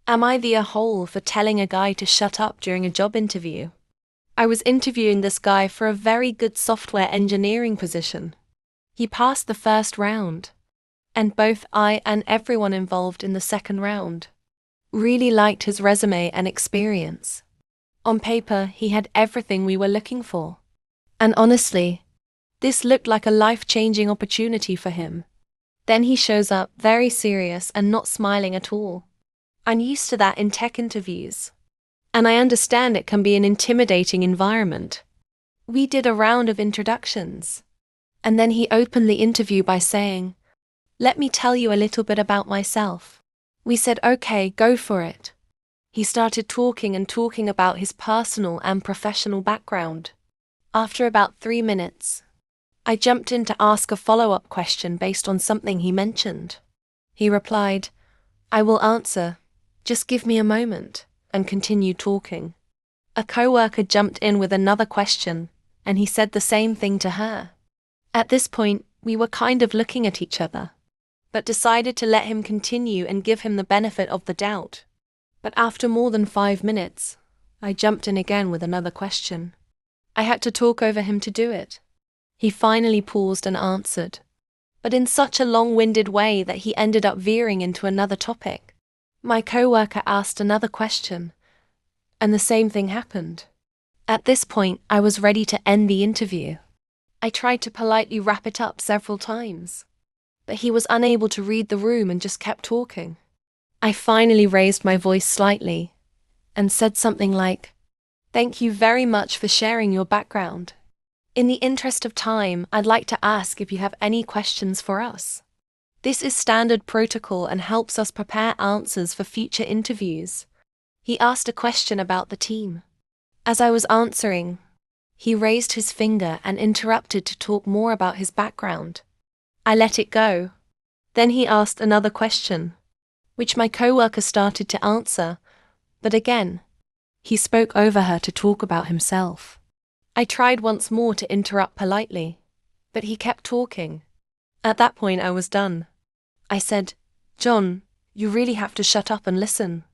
Am I the a-hole for telling a guy to shut up during a job interview? I was interviewing this guy for a very good software engineering position. He passed the first round, and both I and everyone involved in the second round really liked his resume and experience. On paper, he had everything we were looking for. And honestly, this looked like a life-changing opportunity for him. Then he shows up very serious and not smiling at all. I'm used to that in tech interviews. And I understand it can be an intimidating environment. We did a round of introductions. And then he opened the interview by saying, "Let me tell you a little bit about myself." We said, "Okay, go for it." He started talking about his personal and professional background. After about 3 minutes, I jumped in to ask a follow-up question based on something he mentioned. He replied, "I will answer. Just give me a moment," and continued talking. A coworker jumped in with another question, and he said the same thing to her. At this point, we were kind of looking at each other, but decided to let him continue and give him the benefit of the doubt. But after more than 5 minutes, I jumped in again with another question. I had to talk over him to do it. He finally paused and answered, but in such a long-winded way that he ended up veering into another topic. My coworker asked another question, and the same thing happened. At this point, I was ready to end the interview. I tried to politely wrap it up several times, but he was unable to read the room and just kept talking. I finally raised my voice slightly and said something like, "Thank you very much for sharing your background. In the interest of time, I'd like to ask if you have any questions for us. This is standard protocol and helps us prepare answers for future interviews." He asked a question about the team. As I was answering, he raised his finger and interrupted to talk more about his background. I let it go. Then he asked another question, which my coworker started to answer, but again, he spoke over her to talk about himself. I tried once more to interrupt politely, but he kept talking. At that point, I was done. I said, "John, you really have to shut up and listen."